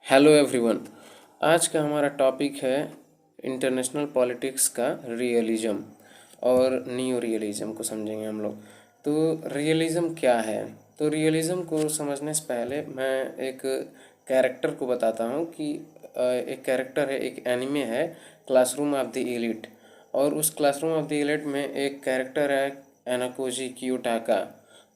Hello everyone. आज का हमारा टॉपिक है इंटरनेशनल पॉलिटिक्स का रियलिज़म और नियो रियलिज़म को समझेंगे हम लोग। तो रियलिज़म क्या है? तो रियलिज़म को समझने से पहले मैं एक कैरेक्टर को बताता हूँ कि एक कैरेक्टर है, एक एनिमे है, क्लासरूम ऑफ द एलिट। और उस क्लासरूम ऑफ द एलिट में एक कैरेक्टर है एनाकोजी कियोटाका।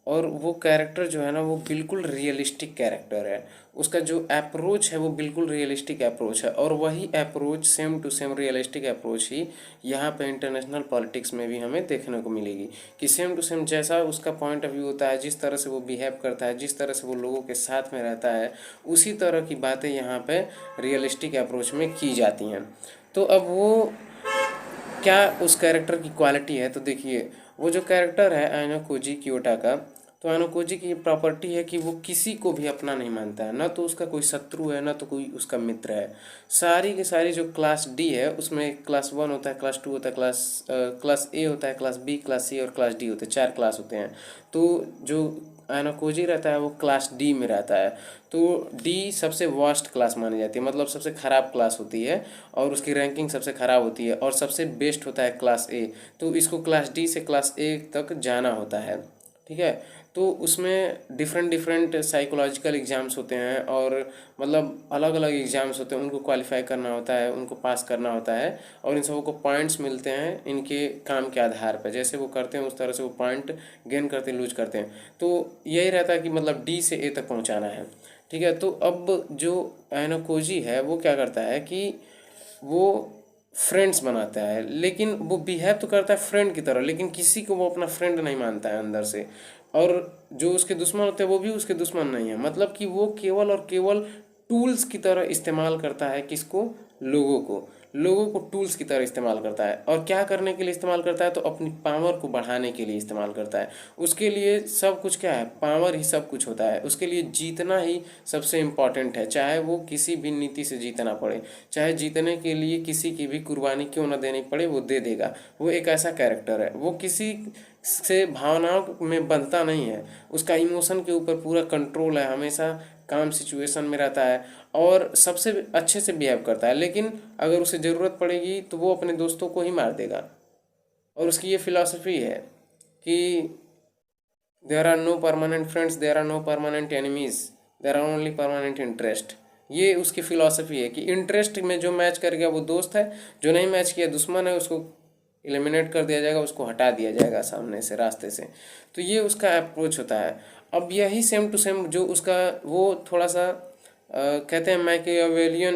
और वो कैरेक्टर जो है ना, वो बिल्कुल रियलिस्टिक कैरेक्टर है। उसका जो अप्रोच है वो बिल्कुल रियलिस्टिक अप्रोच है, और वही approach same to same realistic approach ही यहाँ पे इंटरनेशनल पॉलिटिक्स में भी हमें देखने को मिलेगी कि सेम टू सेम जैसा उसका पॉइंट ऑफ व्यू होता है, जिस तरह से वो बिहेव करता है, जिस तरह से वो लोगों के साथ में रहता है, उसी तरह की बातें यहाँ पे रियलिस्टिक अप्रोच में की जाती हैं। तो अब वो क्या उस कैरेक्टर की क्वालिटी है, तो देखिए वो जो कैरेक्टर है आइनोकोजी कियोटा का, तो आइनोकोजी की प्रॉपर्टी है कि वो किसी को भी अपना नहीं मानता है, ना तो उसका कोई शत्रु है ना तो कोई उसका मित्र है। सारी की सारी जो क्लास डी है उसमें क्लास 1 होता है, क्लास 2 होता है, क्लास ए होता है, क्लास बी, क्लास सी और क्लास डी होते हैं, 4 क्लास होते हैं। तो जो आइनोकोजी रहता है वो क्लास डी में रहता है। तो डी सबसे वर्स्ट क्लास मानी जाती है, मतलब सबसे ख़राब क्लास होती है, और उसकी रैंकिंग सबसे ख़राब होती है, और सबसे बेस्ट होता है क्लास ए। तो इसको क्लास डी से क्लास ए तक जाना होता है, ठीक है। तो उसमें डिफरेंट डिफरेंट साइकोलॉजिकल एग्ज़ाम्स होते हैं, और मतलब अलग अलग एग्ज़ाम्स होते हैं, उनको क्वालिफाई करना होता है, उनको पास करना होता है, और इन सबको पॉइंट्स मिलते हैं इनके काम के आधार पर। जैसे वो करते हैं उस तरह से वो पॉइंट गेन करते हैं, लूज करते हैं। तो यही रहता है कि मतलब डी से ए तक पहुंचाना है, ठीक है। तो अब जो एनाकोजी है वो क्या करता है कि वो फ्रेंड्स बनाता है, लेकिन वो बिहेव तो करता है फ्रेंड की तरह, लेकिन किसी को वो अपना फ्रेंड नहीं मानता है अंदर से। और जो उसके दुश्मन होते हैं वो भी उसके दुश्मन नहीं है, मतलब कि वो केवल और केवल टूल्स की तरह इस्तेमाल करता है किसको? लोगों को टूल्स की तरह इस्तेमाल करता है। और क्या करने के लिए इस्तेमाल करता है? तो अपनी पावर को बढ़ाने के लिए इस्तेमाल करता है। उसके लिए सब कुछ क्या है? पावर ही सब कुछ होता है। उसके लिए जीतना ही सबसे इम्पॉर्टेंट है, चाहे वो किसी भी नीति से जीतना पड़े, चाहे जीतने के लिए किसी की भी कुर्बानी क्यों ना देनी पड़े, वो दे देगा। वो एक ऐसा कैरेक्टर है, वो किसी से भावनाओं में बंधता नहीं है, उसका इमोशन के ऊपर पूरा कंट्रोल है, हमेशा काम सिचुएशन में रहता है, और सबसे अच्छे से बिहेव करता है। लेकिन अगर उसे ज़रूरत पड़ेगी तो वो अपने दोस्तों को ही मार देगा। और उसकी ये फिलॉसफी है कि there are no permanent friends, there are no permanent enemies, there are only permanent interest. ये उसकी फिलॉसफी है कि इंटरेस्ट में जो मैच कर गया वो दोस्त है, जो नहीं मैच किया दुश्मन है, उसको एलिमिनेट कर दिया जाएगा, उसको हटा दिया जाएगा सामने से, रास्ते से। तो ये उसका अप्रोच होता है। अब यही सेम टू सेम जो उसका वो थोड़ा सा कहते हैं मैकियावेलियन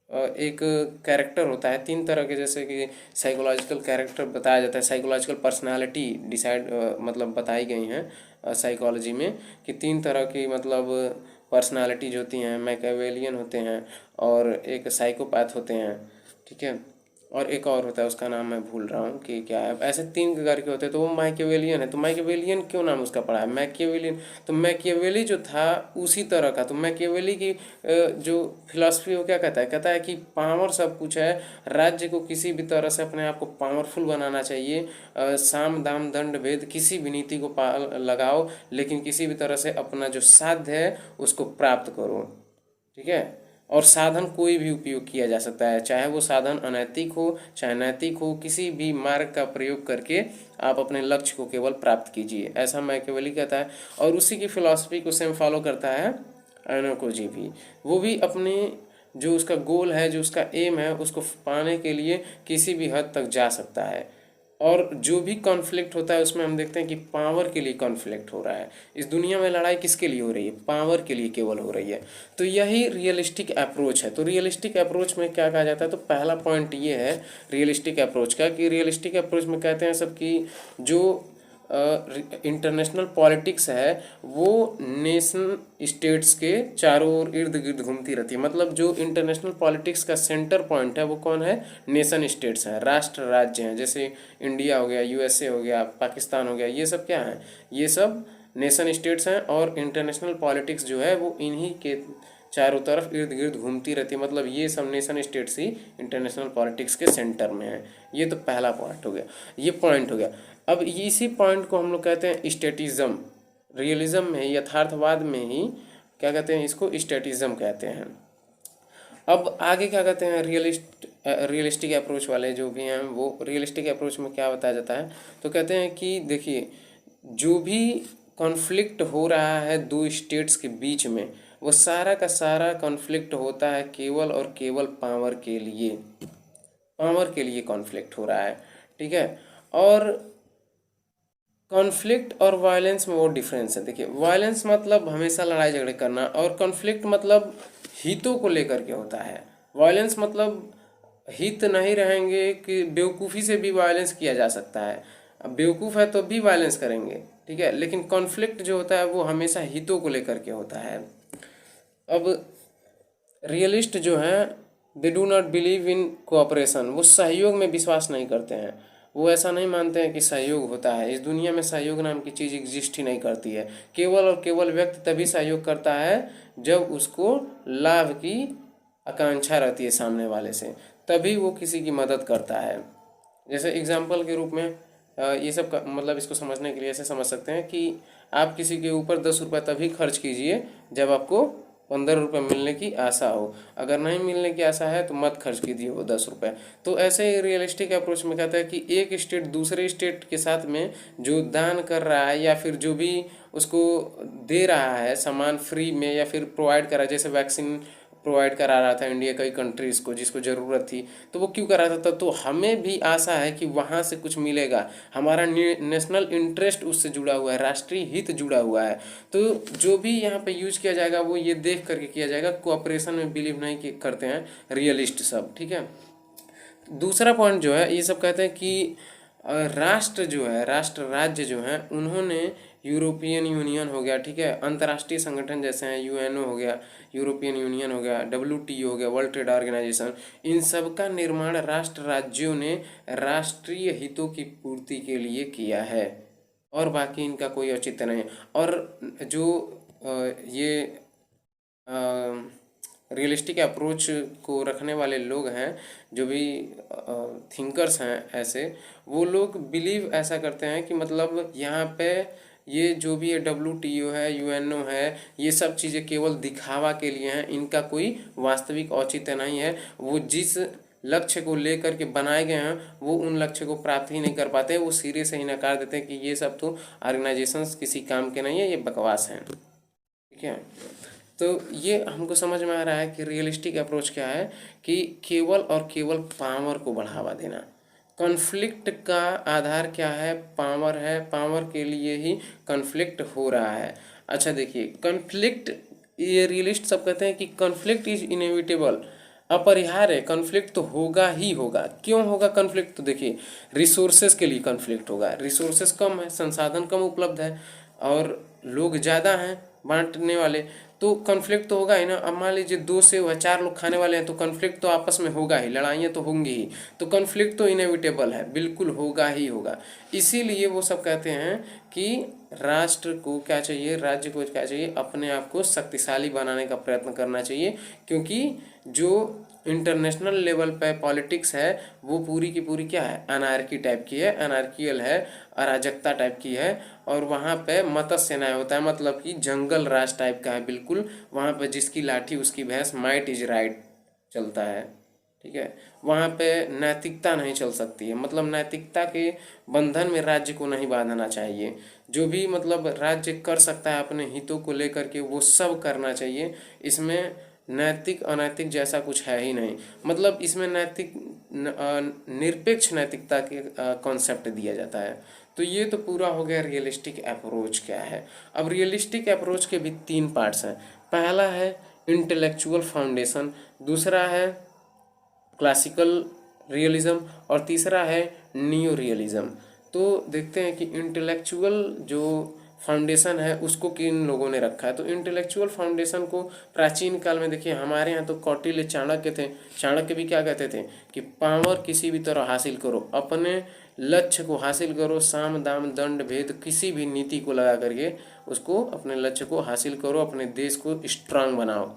एक कैरेक्टर होता है, 3 तरह के, जैसे कि साइकोलॉजिकल कैरेक्टर बताया जाता है, साइकोलॉजिकल पर्सनालिटी डिसाइड मतलब बताई गई हैं साइकोलॉजी में, कि 3 तरह की मतलब पर्सनालिटीज होती हैं। मैकियावेलियन होते हैं, और एक साइकोपैथ होते हैं, ठीक है, और एक और होता है उसका नाम मैं भूल रहा हूँ कि क्या है। ऐसे 3 करके होते हैं, तो वो मैकियावेलियन है। तो मैकियावेलियन क्यों नाम उसका पड़ा है मैकियावेलियन? तो मैकियावेली जो था उसी तरह का। तो मैकियावेली की जो फिलॉसफी वो क्या कहता है कि पावर सब कुछ है, राज्य को किसी भी तरह से अपने आप को पावरफुल बनाना चाहिए। साम दाम दंड भेद किसी भी नीति को लगाओ, लेकिन किसी भी तरह से अपना जो साध्य है उसको प्राप्त करो, ठीक है। और साधन कोई भी उपयोग किया जा सकता है, चाहे वो साधन अनैतिक हो चाहे नैतिक हो, किसी भी मार्ग का प्रयोग करके आप अपने लक्ष्य को केवल प्राप्त कीजिए, ऐसा मैकियावेली कहता है। और उसी की फिलॉसफी को सेम फॉलो करता है आइनोकोजी भी। वो भी अपने जो उसका गोल है, जो उसका एम है, उसको पाने के लिए किसी भी हद तक जा सकता है। और जो भी कॉन्फ्लिक्ट होता है उसमें हम देखते हैं कि पावर के लिए कॉन्फ्लिक्ट हो रहा है। इस दुनिया में लड़ाई किसके लिए हो रही है? पावर के लिए केवल हो रही है। तो यही रियलिस्टिक अप्रोच है। तो रियलिस्टिक अप्रोच में क्या कहा जाता है? तो पहला पॉइंट ये है रियलिस्टिक अप्रोच का, कि रियलिस्टिक अप्रोच में कहते हैं सब कि जो इंटरनेशनल पॉलिटिक्स है वो नेशन स्टेट्स के चारों ओर इर्द गिर्द घूमती रहती है। मतलब जो इंटरनेशनल पॉलिटिक्स का सेंटर पॉइंट है वो कौन है? नेशन स्टेट्स हैं, राष्ट्र राज्य हैं। जैसे इंडिया हो गया, यूएसए हो गया, पाकिस्तान हो गया, ये सब क्या हैं? ये सब नेशन स्टेट्स हैं। और इंटरनेशनल पॉलिटिक्स जो है वो इन्हीं के चारों तरफ इर्द गिर्द घूमती रहती है। मतलब ये सब नेशन स्टेट्स ही इंटरनेशनल पॉलिटिक्स के सेंटर में है। ये तो पहला पॉइंट हो गया, ये पॉइंट हो गया। अब इसी पॉइंट को हम लोग कहते हैं स्टेटिज्म। रियलिज्म में, यथार्थवाद में ही क्या कहते हैं? इसको स्टेटिज्म कहते हैं। अब आगे क्या कहते हैं, रियलिस्टिक अप्रोच वाले जो भी हैं, वो रियलिस्टिक अप्रोच में क्या बताया जाता है, तो कहते हैं कि देखिए, जो भी कॉन्फ्लिक्ट हो रहा है दो स्टेट्स के बीच में, वो सारा का सारा कॉन्फ्लिक्ट होता है केवल और केवल पावर के लिए कॉन्फ्लिक्ट हो रहा है। ठीक है। और कॉन्फ्लिक्ट और वायलेंस में वो डिफरेंस है। देखिए, वायलेंस मतलब हमेशा लड़ाई झगड़े करना, और कॉन्फ्लिक्ट मतलब हितों को लेकर के होता है। वायलेंस मतलब हित नहीं रहेंगे कि बेवकूफ़ी से भी वायलेंस किया जा सकता है। अब बेवकूफ़ है तो भी वायलेंस करेंगे, ठीक है, लेकिन कॉन्फ्लिक्ट जो होता है वो हमेशा हितों को लेकर के होता है। अब रियलिस्ट जो हैं, they do not believe in cooperation, वो सहयोग में विश्वास नहीं करते हैं। वो ऐसा नहीं मानते हैं कि सहयोग होता है। इस दुनिया में सहयोग नाम की चीज़ एग्जिस्ट ही नहीं करती है। केवल और केवल व्यक्ति तभी सहयोग करता है जब उसको लाभ की आकांक्षा रहती है सामने वाले से, तभी वो किसी की मदद करता है। जैसे एग्जाम्पल के रूप में ये सब का मतलब इसको समझने के लिए ऐसे समझ सकते हैं कि आप किसी के ऊपर 10 रुपये तभी खर्च कीजिए जब आपको 15 रुपये मिलने की आशा हो। अगर नहीं मिलने की आशा है तो मत खर्च कीजिए वो 10 रुपये। तो ऐसे ही रियलिस्टिक अप्रोच में कहता है कि एक स्टेट दूसरे स्टेट के साथ में जो दान कर रहा है या फिर जो भी उसको दे रहा है सामान फ्री में या फिर प्रोवाइड करा, जैसे वैक्सीन प्रोवाइड करा रहा था इंडिया कई कंट्रीज़ को जिसको ज़रूरत थी, तो वो क्यों करा रहा था, तो हमें भी आशा है कि वहाँ से कुछ मिलेगा। हमारा नेशनल इंटरेस्ट उससे जुड़ा हुआ है, राष्ट्रीय हित जुड़ा हुआ है। तो जो भी यहाँ पे यूज किया जाएगा वो ये देख करके किया जाएगा। कोऑपरेशन में बिलीव नहीं करते हैं रियलिस्ट सब। ठीक है। दूसरा पॉइंट जो है, ये सब कहते हैं कि राष्ट्र जो है, राष्ट्र राज्य जो हैं, उन्होंने यूरोपियन यूनियन हो गया, ठीक है, अंतर्राष्ट्रीय संगठन जैसे हैं, यूएनओ हो गया, यूरोपियन यूनियन हो गया, डब्ल्यूटीओ हो गया, वर्ल्ड ट्रेड ऑर्गेनाइजेशन, इन सब का निर्माण राष्ट्र राज्यों ने राष्ट्रीय हितों की पूर्ति के लिए किया है, और बाकी इनका कोई औचित्य नहीं है। और जो ये रियलिस्टिक अप्रोच को रखने वाले लोग हैं, जो भी थिंकर्स हैं ऐसे, वो लोग बिलीव ऐसा करते हैं कि मतलब यहाँ पे ये जो भी ये डब्ल्यूटीओ है, यूएनओ है, ये सब चीज़ें केवल दिखावा के लिए हैं, इनका कोई वास्तविक औचित्य नहीं है। वो जिस लक्ष्य को लेकर के बनाए गए हैं वो उन लक्ष्य को प्राप्त ही नहीं कर पाते, वो सिरे से ही नकार देते हैं कि ये सब तो ऑर्गेनाइजेशंस किसी काम के नहीं है, ये बकवास हैं। ठीक है। तो ये हमको समझ में आ रहा है कि रियलिस्टिक अप्रोच क्या है, कि केवल और केवल पावर को बढ़ावा देना। कॉन्फ्लिक्ट का आधार क्या है, पावर है, पावर के लिए ही कॉन्फ्लिक्ट हो रहा है। अच्छा देखिए, कॉन्फ्लिक्ट, ये रियलिस्ट सब कहते हैं कि कॉन्फ्लिक्ट इज इनएविटेबल, अपरिहार्य, कॉन्फ्लिक्ट तो होगा ही होगा। क्यों होगा कॉन्फ्लिक्ट, तो देखिए, रिसोर्सेज के लिए कॉन्फ्लिक्ट होगा। रिसोर्सेज कम है, संसाधन कम उपलब्ध है, और लोग ज़्यादा हैं बांटने वाले, तो कॉन्फ्लिक्ट तो होगा ही ना। अब मान लीजिए 2 से 4 लोग खाने वाले हैं, तो कॉन्फ्लिक्ट तो आपस में होगा ही, लड़ाइयाँ तो होंगी ही। तो कॉन्फ्लिक्ट तो इनएविटेबल है, बिल्कुल होगा ही होगा। इसीलिए वो सब कहते हैं कि राष्ट्र को क्या चाहिए, राज्य को क्या चाहिए, अपने आप को शक्तिशाली बनाने का प्रयत्न करना चाहिए। क्योंकि जो इंटरनेशनल लेवल पे पॉलिटिक्स है वो पूरी की पूरी क्या है, अनार्की टाइप की है, अनार्कियल है, अराजकता टाइप की है। और वहाँ पे मत्स्य न्याय होता है, मतलब कि जंगल राज टाइप का है बिल्कुल। वहाँ पे जिसकी लाठी उसकी भैंस, माइट इज राइट चलता है। ठीक है। वहाँ पे नैतिकता नहीं चल सकती है, मतलब नैतिकता के बंधन में राज्य को नहीं बांधना चाहिए। जो भी मतलब राज्य कर सकता है अपने हितों को लेकर के वो सब करना चाहिए। इसमें नैतिक अनैतिक जैसा कुछ है ही नहीं, मतलब इसमें निरपेक्ष नैतिकता के कॉन्सेप्ट दिया जाता है। तो ये तो पूरा हो गया रियलिस्टिक अप्रोच क्या है। अब रियलिस्टिक अप्रोच के भी 3 पार्ट्स हैं। पहला है इंटेलेक्चुअल फाउंडेशन, दूसरा है क्लासिकल रियलिज्म, और तीसरा है नियो रियलिज्म। तो देखते हैं कि इंटेलेक्चुअल जो फाउंडेशन है उसको किन लोगों ने रखा है। तो इंटेलेक्चुअल फाउंडेशन को प्राचीन काल में देखिए, हमारे यहाँ तो कौटिल्य चाणक्य थे। चाणक्य भी क्या कहते थे कि पावर किसी भी तरह हासिल करो, अपने लक्ष्य को हासिल करो, साम दाम दंड भेद किसी भी नीति को लगा करके उसको अपने लक्ष्य को हासिल करो, अपने देश को स्ट्रांग बनाओ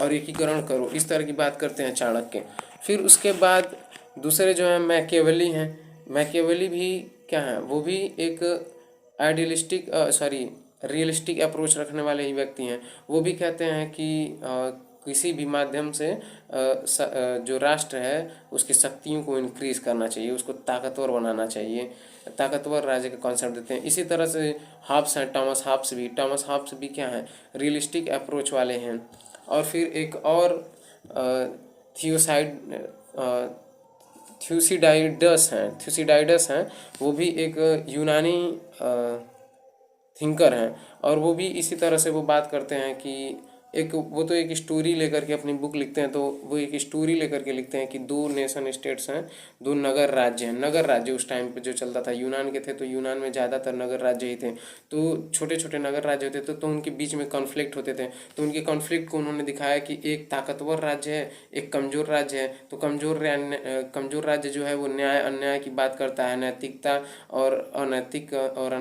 और एकीकरण करो। इस तरह की बात करते हैं चाणक्य। फिर उसके बाद दूसरे जो हैं मैकियावेली हैं। मैकियावेली भी क्या है, वो भी एक रियलिस्टिक अप्रोच रखने वाले ही व्यक्ति हैं। वो भी कहते हैं कि किसी भी माध्यम से जो राष्ट्र है उसकी शक्तियों को इंक्रीज करना चाहिए, उसको ताकतवर बनाना चाहिए, ताकतवर राज्य का कॉन्सेप्ट देते हैं। इसी तरह से हाब्स हैं, टॉमस हाब्स भी क्या हैं, रियलिस्टिक अप्रोच वाले हैं। और फिर एक और थियोसाइड थ्यूसिडाइडस हैं, वो भी एक यूनानी थिंकर हैं। और वो भी इसी तरह से वो बात करते हैं कि वो तो एक स्टोरी लेकर के अपनी बुक लिखते हैं, तो वो एक स्टोरी लेकर के लिखते हैं कि दो नेशन स्टेट्स हैं, दो नगर राज्य हैं। नगर राज्य उस टाइम पे जो चलता था, यूनान के थे तो यूनान में ज़्यादातर नगर राज्य ही थे, तो छोटे छोटे नगर राज्य होते थे, तो उनके बीच में कॉन्फ्लिक्ट होते थे। तो उनके कॉन्फ्लिक्ट को उन्होंने दिखाया कि एक ताकतवर राज्य है, एक कमज़ोर राज्य है। तो कमज़ोर राज्य जो है वो न्याय अन्याय की बात करता है, नैतिकता और नैतिक और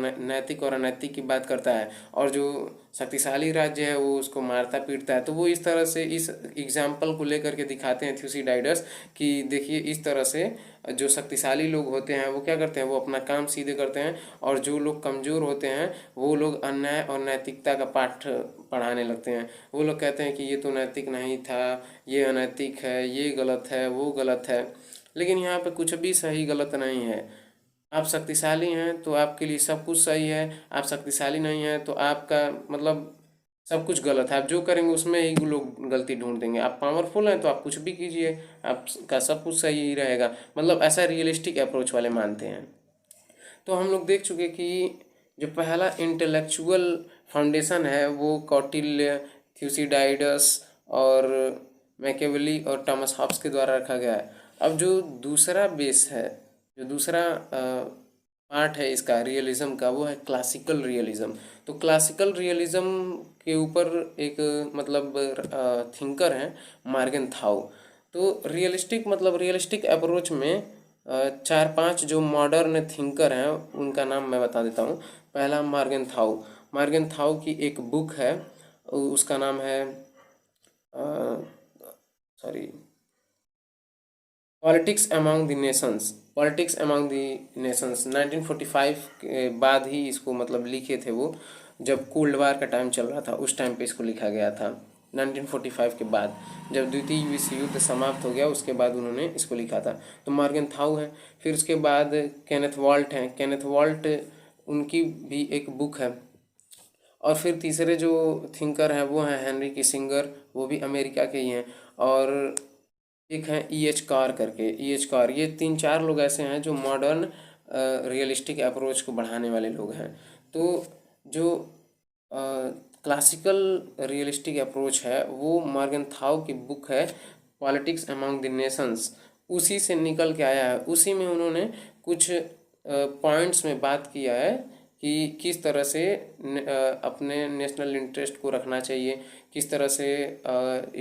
अनैतिक की बात करता है, और जो शक्तिशाली राज्य है वो उसको मारता पीटता है। तो वो इस तरह से इस एग्जाम्पल को लेकर के दिखाते हैं थ्यूसिडाइडस कि देखिए इस तरह से जो शक्तिशाली लोग होते हैं वो क्या करते हैं, वो अपना काम सीधे करते हैं, और जो लोग कमज़ोर होते हैं वो लोग अन्याय और नैतिकता का पाठ पढ़ाने लगते हैं। वो लोग कहते हैं कि ये तो नैतिक नहीं था, ये अनैतिक है, ये गलत है, वो गलत है। लेकिन यहाँ पे कुछ भी सही गलत नहीं है। आप शक्तिशाली हैं तो आपके लिए सब कुछ सही है, आप शक्तिशाली नहीं हैं तो आपका मतलब सब कुछ गलत है। आप जो करेंगे उसमें ही लोग गलती ढूंढ देंगे। आप पावरफुल हैं तो आप कुछ भी कीजिए, आपका सब कुछ सही ही रहेगा। मतलब ऐसा रियलिस्टिक अप्रोच वाले मानते हैं। तो हम लोग देख चुके कि जो पहला इंटेलेक्चुअल फाउंडेशन है वो कौटिल्य, थ्यूसिडाइडस और मैकेवेली और टॉमस हॉब्स के द्वारा रखा गया है। अब जो दूसरा बेस है, जो दूसरा पार्ट है इसका रियलिज्म का, वो है क्लासिकल रियलिज्म। तो क्लासिकल रियलिज्म के ऊपर एक मतलब थिंकर हैं मार्गन थाउ। तो रियलिस्टिक अप्रोच में चार पांच जो मॉडर्न थिंकर हैं उनका नाम मैं बता देता हूँ। पहला मार्गन थाउ की एक बुक है, उसका नाम है sorry politics among the Nations. 1945 के बाद ही इसको मतलब लिखे थे वो, जब कोल्ड वार का टाइम चल रहा था उस टाइम पे इसको लिखा गया था। 1945 के बाद जब द्वितीय विश्व युद्ध समाप्त हो गया उसके बाद उन्होंने इसको लिखा था। तो मॉर्गन थाउ है। फिर उसके बाद केनेथ वॉल्ट उनकी भी एक बुक है। और फिर तीसरे जो थिंकर हैं वो हैं हेनरी किसिंगर, वो भी अमेरिका के ही हैं। और एक हैं EH कार करके, EH कार। ये तीन चार लोग ऐसे हैं जो मॉडर्न रियलिस्टिक अप्रोच को बढ़ाने वाले लोग हैं। तो जो क्लासिकल रियलिस्टिक अप्रोच है वो मॉर्गन थाउ की बुक है पॉलिटिक्स अमंग द नेशंस, उसी से निकल के आया है। उसी में उन्होंने कुछ पॉइंट्स में बात किया है कि किस तरह से अपने नेशनल इंटरेस्ट को रखना चाहिए, किस तरह से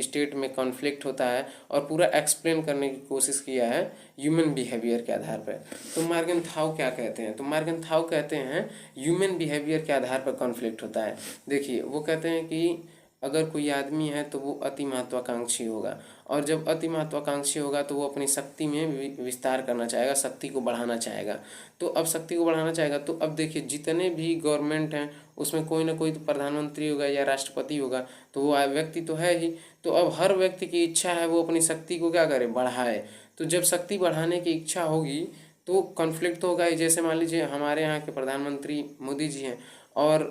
स्टेट में कॉन्फ्लिक्ट होता है, और पूरा एक्सप्लेन करने की कोशिश किया है ह्यूमन बिहेवियर के आधार पर। तो मार्गन थाउ क्या कहते हैं, तो मार्गन थाउ कहते हैं ह्यूमन बिहेवियर के आधार पर कॉन्फ्लिक्ट होता है। देखिए वो कहते हैं कि अगर कोई आदमी है तो वो अति महत्वाकांक्षी होगा, और जब अति महत्वाकांक्षी होगा तो वो अपनी शक्ति में विस्तार करना चाहेगा, शक्ति को बढ़ाना चाहेगा। तो अब शक्ति को बढ़ाना चाहेगा तो अब देखिए जितने भी गवर्नमेंट हैं उसमें कोई ना कोई तो प्रधानमंत्री होगा या राष्ट्रपति होगा, तो वो व्यक्ति तो है ही। तो अब हर व्यक्ति की इच्छा है वो अपनी शक्ति को क्या करे, बढ़ाए। तो जब शक्ति बढ़ाने की इच्छा होगी तो कॉन्फ्लिक्ट तो होगा ही। जैसे मान लीजिए हमारे यहाँ के प्रधानमंत्री मोदी जी हैं और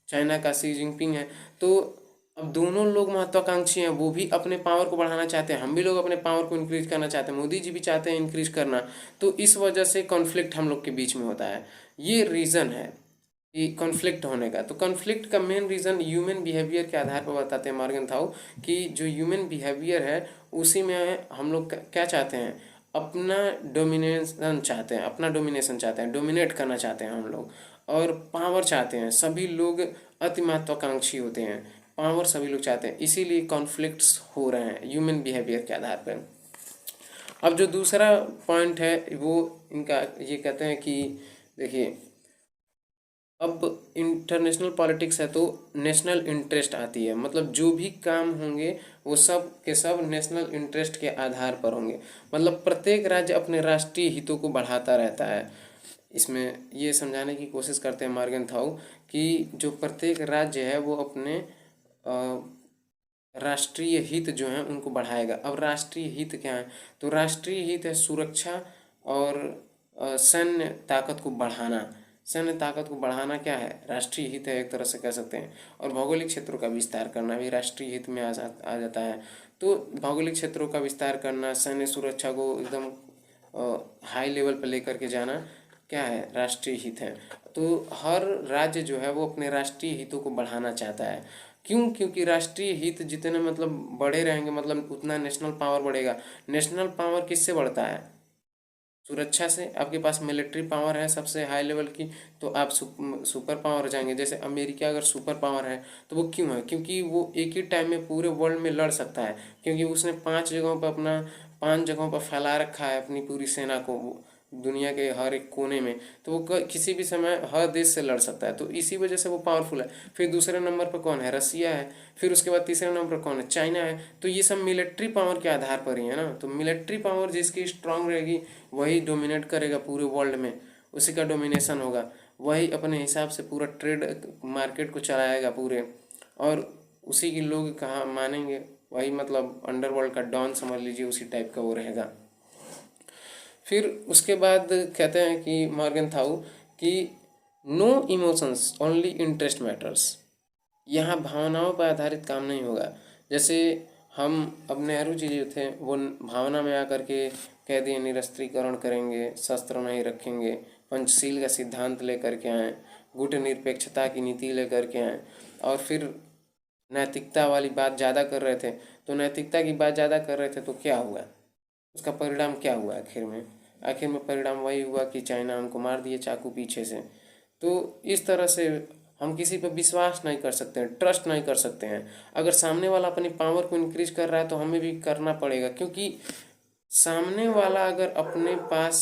चाइना का शी जिनपिंग है, तो अब दोनों लोग महत्वाकांक्षी हैं, वो भी अपने पावर को बढ़ाना चाहते हैं, हम भी लोग अपने पावर को इंक्रीज करना चाहते हैं, मोदी जी भी चाहते हैं इंक्रीज करना। तो इस वजह से कॉन्फ्लिक्ट हम लोग के बीच में होता है। ये रीज़न है कि कॉन्फ्लिक्ट होने का। तो कॉन्फ्लिक्ट का मेन रीज़न ह्यूमन बिहेवियर के आधार पर बताते हैं मॉर्गन थाउ कि जो ह्यूमन बिहेवियर है उसी में हम लोग क्या चाहते हैं, अपना डोमिनेशन चाहते हैं, डोमिनेट करना चाहते हैं हम लोग, और पावर चाहते हैं। सभी लोग अति महत्वाकांक्षी होते हैं, पावर सभी लोग चाहते हैं, इसीलिए कॉन्फ्लिक्ट्स हो रहे हैं ह्यूमन बिहेवियर के आधार पर। अब जो दूसरा पॉइंट है वो इनका ये कहते हैं कि देखिए अब इंटरनेशनल पॉलिटिक्स है तो नेशनल इंटरेस्ट आती है, मतलब जो भी काम होंगे वो सब के सब नेशनल इंटरेस्ट के आधार पर होंगे। मतलब प्रत्येक राज्य अपने राष्ट्रीय हितों को बढ़ाता रहता है। इसमें ये समझाने की कोशिश करते हैं मॉर्गन थाउ कि जो प्रत्येक राज्य है वो अपने राष्ट्रीय हित जो है उनको बढ़ाएगा। अब राष्ट्रीय हित क्या है? तो राष्ट्रीय हित है सुरक्षा और सैन्य ताकत को बढ़ाना। सैन्य ताकत को बढ़ाना क्या है? राष्ट्रीय हित है, एक तरह से कह सकते हैं। और भौगोलिक क्षेत्रों का विस्तार करना भी राष्ट्रीय हित में आ जाता है। तो भौगोलिक क्षेत्रों का विस्तार करना, सैन्य सुरक्षा को एकदम हाई लेवल पर लेकर के जाना क्या है? राष्ट्रीय हित है। तो हर राज्य जो है वो अपने राष्ट्रीय हितों को बढ़ाना चाहता है। क्यों? क्योंकि राष्ट्रीय हित जितने मतलब बड़े रहेंगे, मतलब उतना नेशनल पावर बढ़ेगा। नेशनल पावर किससे बढ़ता है? सुरक्षा से। आपके पास मिलिट्री पावर है सबसे हाई लेवल की, तो आप सुपर पावर हो जाएंगे। जैसे अमेरिका अगर सुपर पावर है तो वो क्यों है? क्योंकि वो एक ही टाइम में पूरे वर्ल्ड में लड़ सकता है, क्योंकि उसने 5 जगहों पर फैला रखा है अपनी पूरी सेना को दुनिया के हर एक कोने में। तो वो किसी भी समय हर देश से लड़ सकता है, तो इसी वजह से वो पावरफुल है। फिर दूसरे नंबर पर कौन है? रसिया है। फिर उसके बाद तीसरे नंबर पर कौन है? चाइना है। तो ये सब मिलिट्री पावर के आधार पर ही है ना। तो मिलिट्री पावर जिसकी स्ट्रांग रहेगी वही डोमिनेट करेगा पूरे वर्ल्ड में, उसी का डोमिनेशन होगा। वही अपने हिसाब से पूरा ट्रेड मार्केट को चलाएगा पूरे, और उसी के लोग कहाँ मानेंगे। वही मतलब अंडरवर्ल्ड का डॉन समझ लीजिए, उसी टाइप का वो रहेगा। फिर उसके बाद कहते हैं कि मॉर्गनथाउ कि no emotions only interest matters. यहाँ भावनाओं पर आधारित काम नहीं होगा। जैसे हम अब नेहरू जी जो थे वो भावना में आकर के कह दिए निरस्त्रीकरण करेंगे, शस्त्र नहीं रखेंगे, पंचशील का सिद्धांत लेकर के आए, गुटनिरपेक्षता की नीति लेकर के आए, और फिर नैतिकता वाली बात ज़्यादा कर रहे थे। तो नैतिकता की बात ज़्यादा कर रहे थे तो क्या हुआ? उसका परिणाम क्या हुआ? आखिर में परिणाम वही हुआ कि चाइना हमको मार दिए चाकू पीछे से। तो इस तरह से हम किसी पर विश्वास नहीं कर सकते हैं, ट्रस्ट नहीं कर सकते हैं। अगर सामने वाला अपनी पावर को इंक्रीज कर रहा है तो हमें भी करना पड़ेगा, क्योंकि सामने वाला अगर अपने पास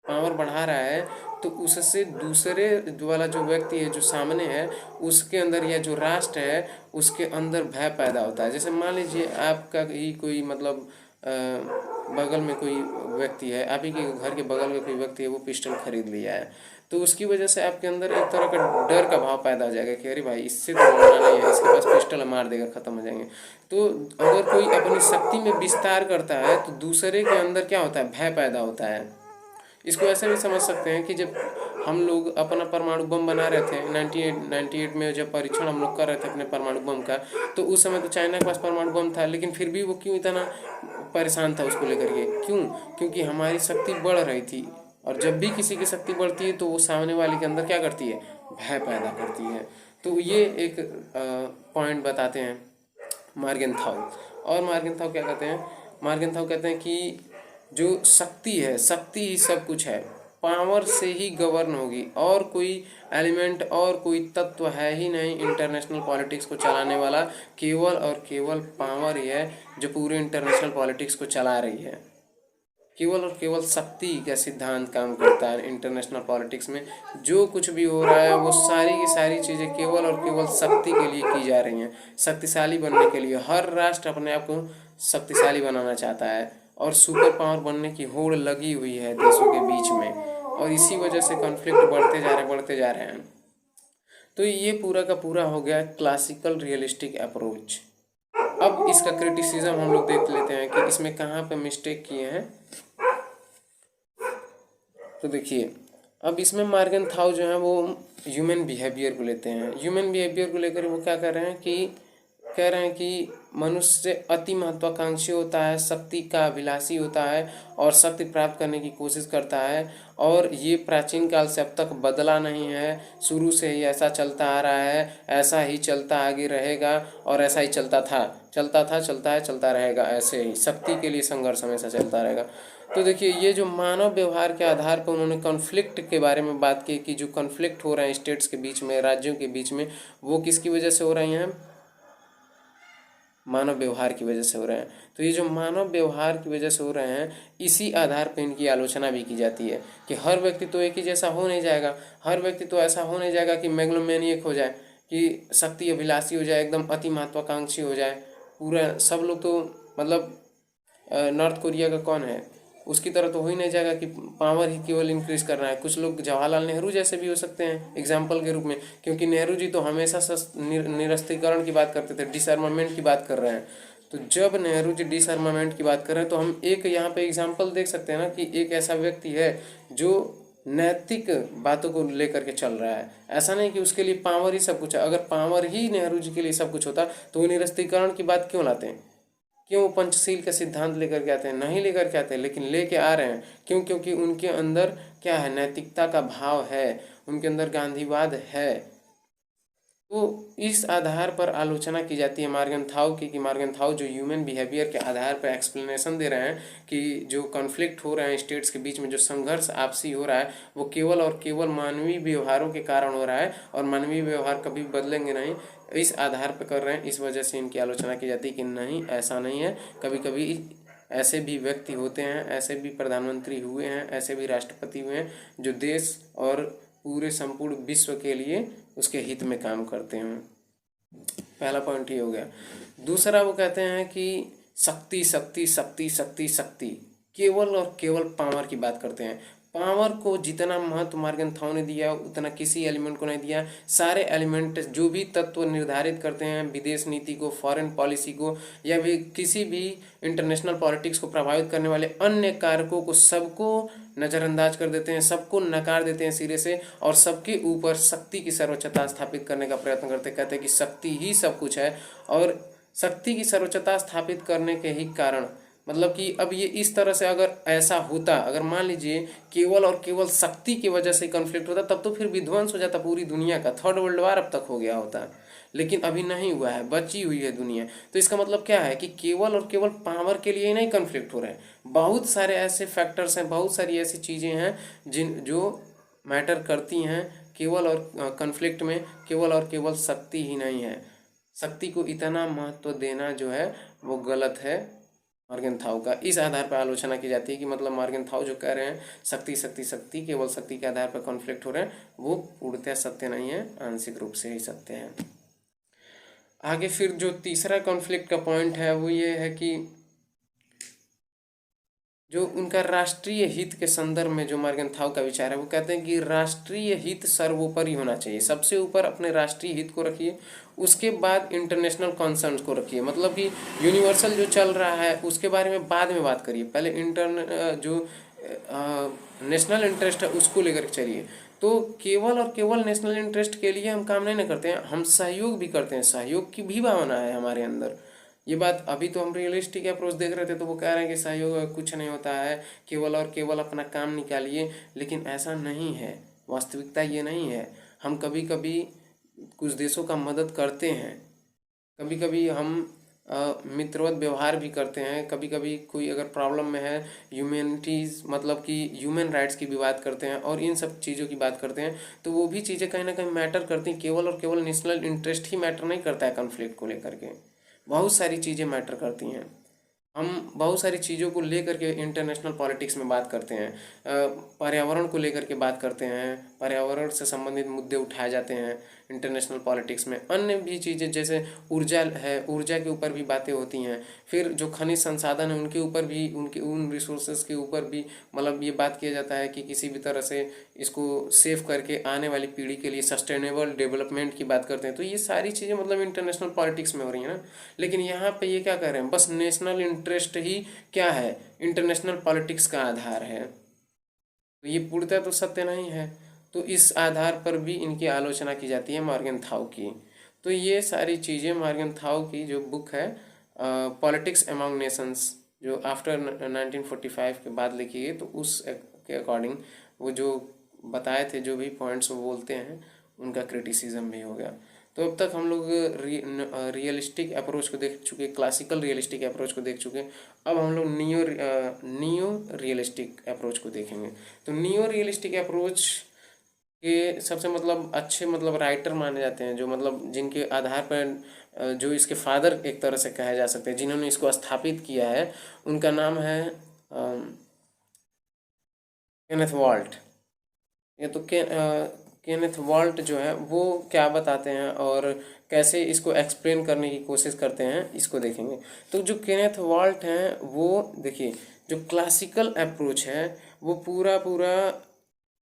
पावर बढ़ा रहा है तो उससे दूसरे वाला जो व्यक्ति है जो सामने है उसके अंदर, या जो राष्ट्र है उसके अंदर भय पैदा होता है। जैसे मान लीजिए आपका ही कोई मतलब बगल में कोई व्यक्ति है, आप ही के घर के बगल में कोई व्यक्ति है, वो पिस्टल खरीद लिया है, तो उसकी वजह से आपके अंदर एक तरह का डर का भाव पैदा हो जाएगा कि अरे भाई इससे तो लड़ना नहीं है, इसके पास पिस्टल है, मार देगा, खत्म हो जाएंगे। तो अगर कोई अपनी शक्ति में विस्तार करता है तो दूसरे के अंदर क्या होता है? भय पैदा होता है। इसको ऐसे भी समझ सकते हैं कि जब हम लोग अपना परमाणु बम बना रहे थे 98 में, जब परीक्षण हम लोग कर रहे थे अपने परमाणु बम का, तो उस समय तो चाइना के पास परमाणु बम था, लेकिन फिर भी वो क्यों इतना परेशान था उसको लेकर के? क्यों? क्योंकि हमारी शक्ति बढ़ रही थी, और जब भी किसी की शक्ति बढ़ती है तो वो सामने वाले के अंदर क्या करती है? भय पैदा करती है। तो ये एक पॉइंट बताते हैं मॉर्गनथाउ। और मॉर्गनथाउ क्या कहते हैं? मॉर्गनथाउ कहते हैं कि जो शक्ति है, शक्ति ही सब कुछ है, पावर से ही गवर्न होगी, और कोई एलिमेंट और कोई तत्व है ही नहीं इंटरनेशनल पॉलिटिक्स को चलाने वाला। केवल और केवल पावर ही है जो पूरे इंटरनेशनल पॉलिटिक्स को चला रही है। केवल और केवल शक्ति का सिद्धांत काम करता है इंटरनेशनल पॉलिटिक्स में। जो कुछ भी हो रहा है वो सारी की सारी चीज़ें केवल और केवल शक्ति के लिए की जा रही हैं, शक्तिशाली बनने के लिए। हर राष्ट्र अपने आप को शक्तिशाली बनाना चाहता है, और सुपर पावर बनने की होड़ लगी हुई है देशों के बीच में, और इसी वजह से कॉन्फ्लिक्ट बढ़ते जा रहे हैं। तो ये पूरा का पूरा हो गया क्लासिकल रियलिस्टिक अप्रोच। अब इसका क्रिटिसिज्म हम लोग देख लेते हैं कि इसमें कहाँ पे मिस्टेक किए हैं। तो देखिए, अब इसमें मॉर्गनथाउ जो है वो ह्यूमन बिहेवियर को लेते हैं। ह्यूमन बिहेवियर को लेकर वो क्या कर रहे हैं कि कह रहे हैं कि मनुष्य अति महत्वाकांक्षी होता है, शक्ति का अभिलाषी होता है, और शक्ति प्राप्त करने की कोशिश करता है, और ये प्राचीन काल से अब तक बदला नहीं है। शुरू से ही ऐसा चलता आ रहा है, ऐसा ही चलता आगे रहेगा, और ऐसा ही चलता है, चलता रहेगा। ऐसे ही शक्ति के लिए संघर्ष हमेशा चलता रहेगा। तो देखिए, ये जो मानव व्यवहार के आधार पर उन्होंने कॉन्फ्लिक्ट के बारे में बात की कि जो कॉन्फ्लिक्ट हो रहे हैं स्टेट्स के बीच में, राज्यों के बीच में, वो किसकी वजह से हो रही हैं? मानव व्यवहार की वजह से हो रहे हैं। तो ये जो मानव व्यवहार की वजह से हो रहे हैं, इसी आधार पर इनकी आलोचना भी की जाती है कि हर व्यक्ति तो एक ही जैसा हो नहीं जाएगा, हर व्यक्ति तो ऐसा हो नहीं जाएगा कि मेगलोमैनियक हो जाए, कि शक्ति अभिलाषी हो जाए, एकदम अति महत्वाकांक्षी हो जाए। पूरा सब लोग तो मतलब नॉर्थ कोरिया का कौन है? उसकी तरह तो हो ही नहीं जाएगा कि पावर ही केवल इंक्रीज करना है। कुछ लोग जवाहरलाल नेहरू जैसे भी हो सकते हैं एग्जाम्पल के रूप में, क्योंकि नेहरू जी तो हमेशा निरस्त्रीकरण की बात करते थे, डिसआर्मामेंट की बात कर रहे हैं। तो जब नेहरू जी डिसआर्मामेंट की बात कर रहे हैं तो हम एक यहाँ पे एग्जाम्पल देख सकते हैं ना कि एक ऐसा व्यक्ति है जो नैतिक बातों को लेकर के चल रहा है। ऐसा नहीं कि उसके लिए पावर ही सब कुछ है। अगर पावर ही नेहरू जी के लिए सब कुछ होता तो वो निरस्त्रीकरण की बात क्यों लाते हैं? क्यों वो पंचशील का सिद्धांत लेकर के आते हैं? नहीं लेकर के आते हैं, लेकिन लेके आ रहे हैं। क्यों? क्योंकि उनके अंदर क्या है, नैतिकता का भाव है, उनके अंदर गांधीवाद है। तो इस आधार पर आलोचना की जाती है मार्गेंथाउ की, कि मार्गेंथाउ जो ह्यूमन बिहेवियर के आधार पर एक्सप्लेनेशन दे रहे हैं कि जो कॉन्फ्लिक्ट हो रहे हैं स्टेट्स के बीच में, जो संघर्ष आपसी हो रहा है, वो केवल और केवल मानवीय व्यवहारों के कारण हो रहा है और मानवीय व्यवहार कभी बदलेंगे नहीं। इस आधार पर कर रहे हैं, इस वजह से इनकी आलोचना की जाती है कि नहीं, ऐसा नहीं है। कभी कभी ऐसे भी व्यक्ति होते हैं, ऐसे भी प्रधानमंत्री हुए हैं, ऐसे भी राष्ट्रपति हुए हैं जो देश और पूरे संपूर्ण विश्व के लिए उसके हित में काम करते हैं। पहला पॉइंट ये हो गया। दूसरा वो कहते हैं कि शक्ति शक्ति शक्ति शक्ति शक्ति, केवल और केवल पावर की बात करते हैं। पावर को जितना महत्व मार्गेंथाउ ने दिया उतना किसी एलिमेंट को नहीं दिया। सारे एलिमेंट जो भी तत्व निर्धारित करते हैं विदेश नीति को, फॉरेन पॉलिसी को, या भी किसी भी इंटरनेशनल पॉलिटिक्स को प्रभावित करने वाले अन्य कारकों को, सबको नज़रअंदाज कर देते हैं, सबको नकार देते हैं सिरे से, और सबके ऊपर शक्ति की सर्वोच्चता स्थापित करने का प्रयत्न करते हैं। कहते हैं कि शक्ति ही सब कुछ है, और शक्ति की सर्वोच्चता स्थापित करने के ही कारण, मतलब कि अब ये इस तरह से अगर ऐसा होता, अगर मान लीजिए केवल और केवल शक्ति की वजह से कॉन्फ्लिक्ट होता, तब तो फिर विध्वंस हो जाता पूरी दुनिया का, थर्ड वर्ल्ड वार अब तक हो गया होता। लेकिन अभी नहीं हुआ है, बची हुई है दुनिया। तो इसका मतलब क्या है कि केवल और केवल पावर के लिए ही नहीं कॉन्फ्लिक्ट हो रहे हैं, बहुत सारे ऐसे फैक्टर्स हैं, बहुत सारी ऐसी चीज़ें हैं जो मैटर करती हैं केवल और कॉन्फ्लिक्ट में। केवल और केवल शक्ति ही नहीं है, शक्ति को इतना महत्व देना जो है वो गलत है मार्गेंथाउ का। इस आधार पर आलोचना की जाती है कि मतलब मार्गेंथाउ जो कह रहे हैं शक्ति शक्ति शक्ति, केवल शक्ति के आधार पर कॉन्फ्लिक्ट हो रहे हैं, वो पूर्णतः सत्य नहीं है, आंशिक रूप से ही सत्य है। आगे फिर जो तीसरा कॉन्फ्लिक्ट का पॉइंट है वो ये है कि जो उनका राष्ट्रीय हित के संदर्भ में जो मार्गेंथाउ का विचार है, वो कहते हैं कि राष्ट्रीय हित सर्वोपरि होना चाहिए, सबसे ऊपर अपने राष्ट्रीय हित को रखिए, उसके बाद इंटरनेशनल कॉन्सर्न्स को रखिए। मतलब कि यूनिवर्सल जो चल रहा है उसके बारे में बाद में बात करिए, पहले जो नेशनल इंटरेस्ट है उसको लेकर चलिए। तो केवल और केवल नेशनल इंटरेस्ट के लिए हम काम नहीं ना करते हैं, हम सहयोग भी करते हैं, सहयोग की भी भावना है हमारे अंदर। ये बात अभी तो हम रियलिस्टिक अप्रोच देख रहे थे तो वो कह रहे हैं कि सहयोग कुछ नहीं होता है, केवल और केवल अपना काम निकालिए, लेकिन ऐसा नहीं है, वास्तविकता ये नहीं है। हम कभी कभी कुछ देशों का मदद करते हैं, कभी कभी हम मित्रवत व्यवहार भी करते हैं, कभी कभी कोई अगर प्रॉब्लम में है, ह्यूमैनिटीज़ मतलब कि ह्यूमन राइट्स की भी बात करते हैं और इन सब चीज़ों की बात करते हैं। तो वो भी चीज़ें कहीं ना कहीं मैटर करती हैं, केवल और केवल नेशनल इंटरेस्ट ही मैटर नहीं करता है कॉन्फ्लिक्ट को लेकर के, बहुत सारी चीज़ें मैटर करती हैं। हम बहुत सारी चीज़ों को लेकर के इंटरनेशनल पॉलिटिक्स में बात करते हैं, पर्यावरण को लेकर के बात करते हैं, पर्यावरण से संबंधित मुद्दे उठाए जाते हैं इंटरनेशनल पॉलिटिक्स में। अन्य भी चीज़ें जैसे ऊर्जा है, ऊर्जा के ऊपर भी बातें होती हैं। फिर जो खनिज संसाधन है उनके ऊपर भी, उनके उन रिसोर्सेज के ऊपर भी मतलब ये बात किया जाता है कि किसी भी तरह से इसको सेव करके आने वाली पीढ़ी के लिए सस्टेनेबल डेवलपमेंट की बात करते हैं। तो ये सारी चीज़ें मतलब इंटरनेशनल पॉलिटिक्स में हो रही हैं ना। लेकिन यहाँ पे ये क्या कह रहे हैं, बस नेशनल इंटरेस्ट ही क्या है, इंटरनेशनल पॉलिटिक्स का आधार है। तो ये पूर्णतः तो सत्य नहीं है। तो इस आधार पर भी इनकी आलोचना की जाती है मार्गेंथाउ की। तो ये सारी चीज़ें मार्गेंथाउ की जो बुक है पॉलिटिक्स अमंग नेशंस, जो आफ्टर 1945 के बाद लिखी गई, तो उस के अकॉर्डिंग वो जो बताए थे, जो भी पॉइंट्स वो बोलते हैं, उनका क्रिटिसिज्म भी हो गया। तो अब तक हम लोग रियलिस्टिक अप्रोच को देख चुके, क्लासिकल रियलिस्टिक अप्रोच को देख चुके। अब हम लोग नियो रियलिस्टिक अप्रोच को देखेंगे। तो नियो रियलिस्टिक अप्रोच के सबसे मतलब अच्छे मतलब राइटर माने जाते हैं, जो मतलब जिनके आधार पर जो इसके फादर एक तरह से कहे जा सकते हैं, जिन्होंने इसको स्थापित किया है, उनका नाम है केनेथ वॉल्ट। ये तो केनेथ वॉल्ट जो है वो क्या बताते हैं और कैसे इसको एक्सप्लेन करने की कोशिश करते हैं इसको देखेंगे। तो जो केनेथ वॉल्ट हैं वो देखिए, जो क्लासिकल अप्रोच है वो पूरा पूरा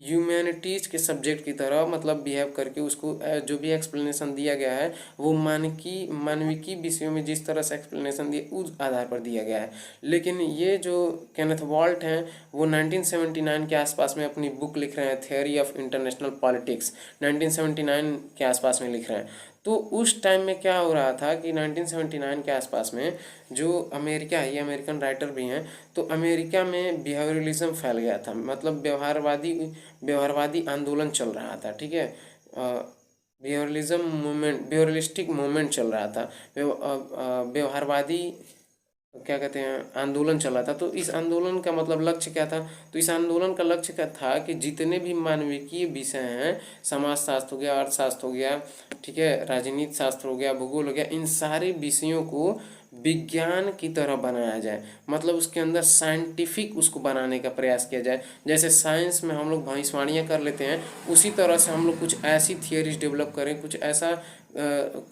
ह्यूमैनिटीज़ के सब्जेक्ट की तरह मतलब बिहेव करके उसको जो भी एक्सप्लेनेशन दिया गया है वो मानविकी विषयों में जिस तरह से एक्सप्लेनेशन दिए उस आधार पर दिया गया है। लेकिन ये जो केनेथ वॉल्ट हैं वो 1979 के आसपास में अपनी बुक लिख रहे हैं, थियोरी ऑफ इंटरनेशनल पॉलिटिक्स, 1979 के आसपास में लिख रहे हैं। तो उस टाइम में क्या हो रहा था कि 1979 के आसपास में जो अमेरिका है, ये अमेरिकन राइटर भी हैं, तो अमेरिका में बिहेवियरलिज्म फैल गया था, मतलब व्यवहारवादी आंदोलन चल रहा था, ठीक है। बिहेवियरलिस्टिक मूवमेंट चल रहा था, व्यवहारवादी क्या कहते हैं आंदोलन चल रहा था। तो इस आंदोलन का मतलब लक्ष्य क्या था? तो इस आंदोलन का लक्ष्य क्या था कि जितने भी मानविकीय विषय हैं, समाजशास्त्र हो गया, अर्थशास्त्र हो गया, ठीक है, राजनीति शास्त्र हो गया, भूगोल हो गया, इन सारे विषयों को विज्ञान की तरह बनाया जाए, मतलब उसके अंदर साइंटिफिक उसको बनाने का प्रयास किया जाए। जैसे साइंस में हम लोग भविष्यवाणियाँ कर लेते हैं, उसी तरह से हम लोग कुछ ऐसी थियरीज डेवलप करें,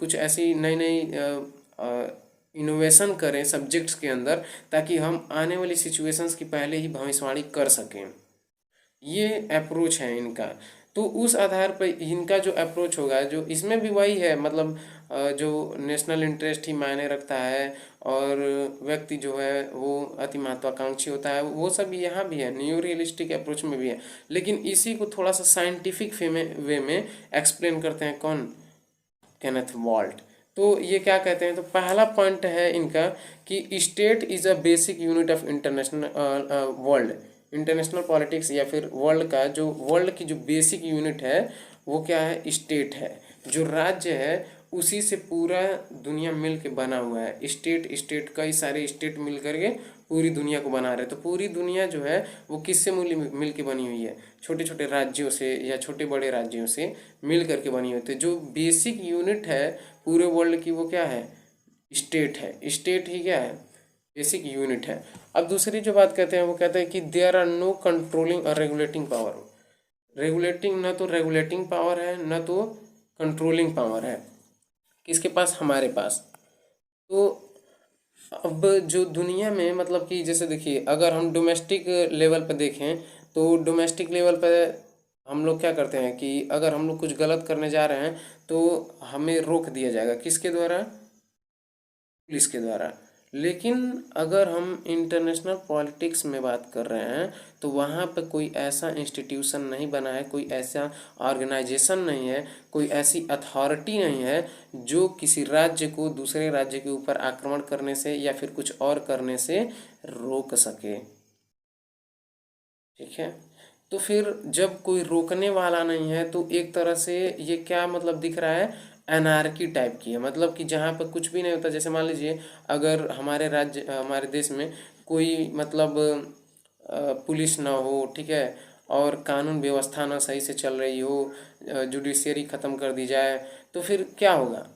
कुछ ऐसी नई नई इनोवेशन करें सब्जेक्ट्स के अंदर, ताकि हम आने वाली सिचुएशंस की पहले ही भविष्यवाणी कर सकें। ये अप्रोच है इनका। तो उस आधार पर इनका जो अप्रोच होगा, जो इसमें भी वही है, मतलब जो नेशनल इंटरेस्ट ही मायने रखता है और व्यक्ति जो है वो अति महत्वाकांक्षी होता है, वो सब यहाँ भी है, न्यू रियलिस्टिक अप्रोच में भी है। लेकिन इसी को थोड़ा सा साइंटिफिक वे में एक्सप्लेन करते हैं कौन? Kenneth Waltz. तो ये क्या कहते हैं? तो पहला पॉइंट है इनका कि state is a basic unit of international world, international politics या फिर वर्ल्ड की जो बेसिक यूनिट है वो क्या है? स्टेट है। जो राज्य है उसी से पूरा दुनिया मिल के बना हुआ है। स्टेट कई सारे स्टेट मिल करके पूरी दुनिया को बना रहे। तो पूरी दुनिया जो है वो किससे मिल के बनी हुई है? छोटे छोटे राज्यों से या छोटे बड़े राज्यों से मिल करके बनी हुई है। तो जो बेसिक यूनिट है पूरे वर्ल्ड की वो क्या है? स्टेट है। स्टेट ही क्या है? बेसिक यूनिट है। अब दूसरी जो बात कहते हैं वो कहते हैं कि देयर आर नो कंट्रोलिंग और रेगुलेटिंग पावर। न तो रेगुलेटिंग पावर है, न तो कंट्रोलिंग पावर है। किसके पास? हमारे पास। तो अब जो दुनिया में मतलब कि जैसे देखिए, अगर हम डोमेस्टिक लेवल पर देखें तो डोमेस्टिक लेवल पर हम लोग क्या करते हैं कि अगर हम लोग कुछ गलत करने जा रहे हैं तो हमें रोक दिया जाएगा। किसके द्वारा? पुलिस के द्वारा। लेकिन अगर हम इंटरनेशनल पॉलिटिक्स में बात कर रहे हैं तो वहाँ पे कोई ऐसा इंस्टीट्यूशन नहीं बना है, कोई ऐसा ऑर्गेनाइजेशन नहीं है, कोई ऐसी अथॉरिटी नहीं है जो किसी राज्य को दूसरे राज्य के ऊपर आक्रमण करने से या फिर कुछ और करने से रोक सके। ठीक है। तो फिर जब कोई रोकने वाला नहीं है तो एक तरह से ये क्या मतलब दिख रहा है? एनार्की टाइप की है, मतलब कि जहाँ पर कुछ भी नहीं होता। जैसे मान लीजिए अगर हमारे देश में कोई मतलब पुलिस ना हो, ठीक है, और कानून व्यवस्था ना सही से चल रही हो, जुडिशरी ख़त्म कर दी जाए, तो फिर क्या होगा?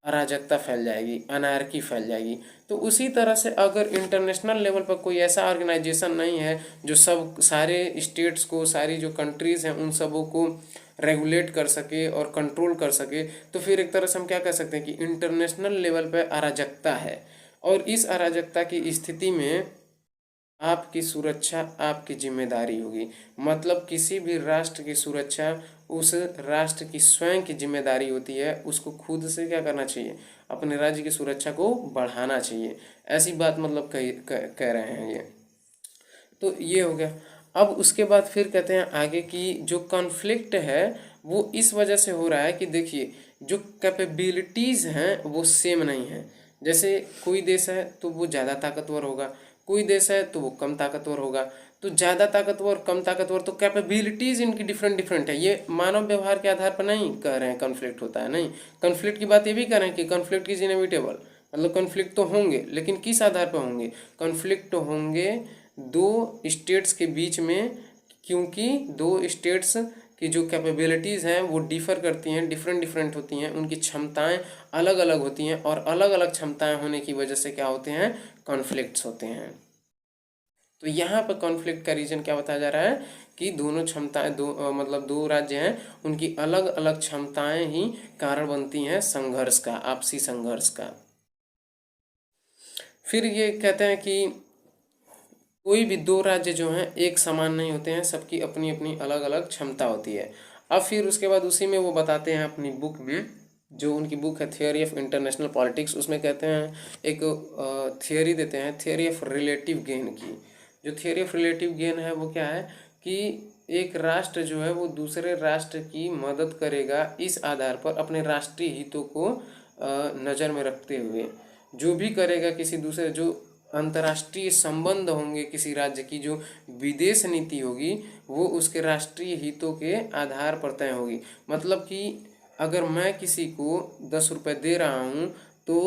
अराजकता फैल जाएगी, अनार्की फैल जाएगी। तो उसी तरह से अगर इंटरनेशनल लेवल पर कोई ऐसा ऑर्गेनाइजेशन नहीं है जो सारे स्टेट्स को, सारी जो कंट्रीज़ हैं उन सबों को रेगुलेट कर सके और कंट्रोल कर सके, तो फिर एक तरह से हम क्या कह सकते हैं कि इंटरनेशनल लेवल पर अराजकता है। और इस अराजकता की स्थिति में आपकी सुरक्षा आपकी जिम्मेदारी होगी। मतलब किसी भी राष्ट्र की सुरक्षा उस राष्ट्र की स्वयं की जिम्मेदारी होती है। उसको खुद से क्या करना चाहिए? अपने राज्य की सुरक्षा को बढ़ाना चाहिए। ऐसी बात मतलब कह रहे हैं ये। तो ये हो गया। अब उसके बाद फिर कहते हैं आगे कि जो कॉन्फ्लिक्ट है वो इस वजह से हो रहा है कि देखिए, जो कैपेबिलिटीज़ हैं वो सेम नहीं है। जैसे कोई देश है तो वो ज़्यादा ताकतवर होगा, कोई देश है तो वो कम ताकतवर होगा। तो ज़्यादा ताकतवर कम ताकतवर, तो कैपेबिलिटीज़ इनकी डिफरेंट डिफरेंट है। ये मानव व्यवहार के आधार पर नहीं कह रहे हैं कॉन्फ्लिक्ट होता है, नहीं। कॉन्फ्लिक्ट की बात ये भी कर रहे हैं कि कॉन्फ्लिक्ट इज इनएविटेबल, मतलब कॉन्फ्लिक्ट तो होंगे, लेकिन किस आधार पर होंगे? कॉन्फ्लिक्ट तो होंगे दो स्टेट्स के बीच में, क्योंकि दो स्टेट्स की जो कैपेबिलिटीज़ हैं वो डिफ़र करती हैं, डिफरेंट डिफरेंट होती हैं, उनकी क्षमताएं अलग अलग होती हैं, और अलग अलग क्षमताएं होने की वजह से क्या होते हैं? कॉन्फ्लिक्ट्स होते हैं। तो यहाँ पर कॉन्फ्लिक्ट का रीज़न क्या बताया जा रहा है कि दोनों क्षमताएं मतलब दो राज्य हैं, उनकी अलग अलग क्षमताएं ही कारण बनती हैं संघर्ष का, आपसी संघर्ष का। फिर ये कहते हैं कि कोई भी दो राज्य जो हैं एक समान नहीं होते हैं, सबकी अपनी अपनी अलग अलग क्षमता होती है। अब फिर उसके बाद उसी में वो बताते हैं अपनी बुक में, जो उनकी बुक है थियोरी ऑफ इंटरनेशनल पॉलिटिक्स, उसमें कहते हैं एक थियोरी देते हैं थियोरी ऑफ रिलेटिव गेन की। जो थियोरी ऑफ रिलेटिव गेन है वो क्या है कि एक राष्ट्र जो है वो दूसरे राष्ट्र की मदद करेगा इस आधार पर, अपने राष्ट्रीय हितों को नज़र में रखते हुए जो भी करेगा, किसी दूसरे जो अंतर्राष्ट्रीय संबंध होंगे किसी राज्य की, जो विदेश नीति होगी वो उसके राष्ट्रीय हितों के आधार पर तय होगी। मतलब कि अगर मैं किसी को 10 रुपये दे रहा हूँ तो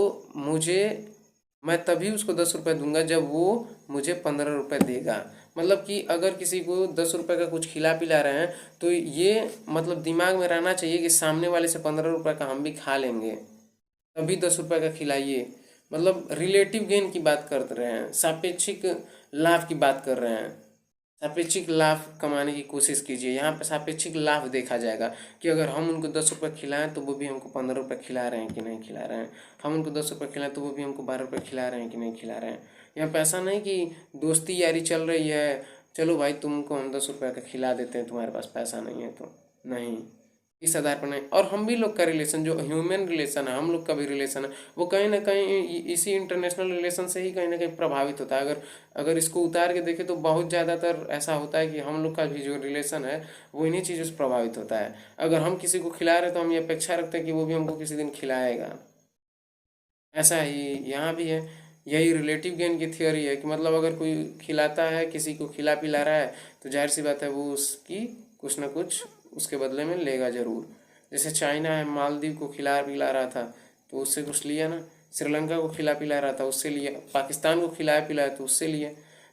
मैं तभी उसको 10 रुपये दूंगा जब वो मुझे 15 रुपये देगा। मतलब कि अगर किसी को 10 रुपये का कुछ खिला पिला रहे हैं तो ये मतलब दिमाग में रहना चाहिए कि सामने वाले से 15 रुपये का हम भी खा लेंगे, तभी 10 रुपये का खिलाइए। मतलब रिलेटिव गेन की बात कर रहे हैं, सापेक्षिक लाभ की बात कर रहे हैं। सापेक्षिक लाभ कमाने की कोशिश कीजिए। यहाँ पे सापेक्षिक लाभ देखा जाएगा कि अगर हम उनको 10 रुपये खिलाएं तो वो भी हमको 15 रुपये खिला रहे हैं कि नहीं खिला रहे हैं, हम उनको 10 रुपये खिलाएं तो वो भी हमको 12 रुपये खिला रहे हैं कि नहीं खिला रहे हैं। यहाँ पे ऐसा नहीं कि दोस्ती यारी चल रही है, चलो भाई तुमको हम 10 रुपये का खिला देते हैं, तुम्हारे पास पैसा नहीं है तो नहीं, इस आधार पर नहीं। और हम भी लोग का रिलेशन जो ह्यूमन रिलेशन है, हम लोग का भी रिलेशन है, वो कहीं ना कहीं इसी इंटरनेशनल रिलेशन से ही कहीं ना कहीं प्रभावित होता है। अगर अगर इसको उतार के देखें तो बहुत ज़्यादातर ऐसा होता है कि हम लोग का भी जो रिलेशन है वो इन्हीं चीज़ों से प्रभावित होता है। अगर हम किसी को खिला रहे हैं तो हम ये अपेक्षा रखते हैं कि वो भी हमको किसी दिन खिलाएगा। ऐसा ही यहाँ भी है। यही रिलेटिव गेन की थियोरी है कि मतलब अगर कोई खिलाता है, किसी को खिला पिला रहा है, तो जाहिर सी बात है वो उसकी कुछ ना कुछ उसके बदले में लेगा ज़रूर। जैसे चाइना है, मालदीव को खिला पिला रहा था तो उससे कुछ लिया ना, श्रीलंका को खिला पिला रहा था उससे लिया, पाकिस्तान को खिलाया पिलाया तो उससे लिया।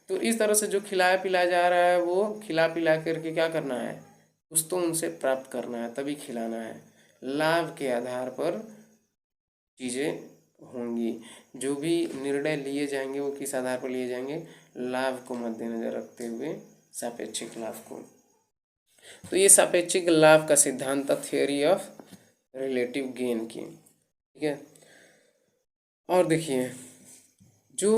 तो इस तरह से जो खिलाया पिलाया जा रहा है वो खिला पिला करके क्या करना है, कुछ तो उनसे प्राप्त करना है, तभी खिलाना है। लाभ के आधार पर चीज़ें होंगी, जो भी निर्णय लिए जाएंगे वो किस आधार पर लिए जाएंगे, लाभ को मद्देनजर रखते हुए, सापेक्षिक लाभ को। तो ये सापेक्षिक लाभ का सिद्धांत था थियोरी ऑफ रिलेटिव गेन की, ठीक है। और देखिए जो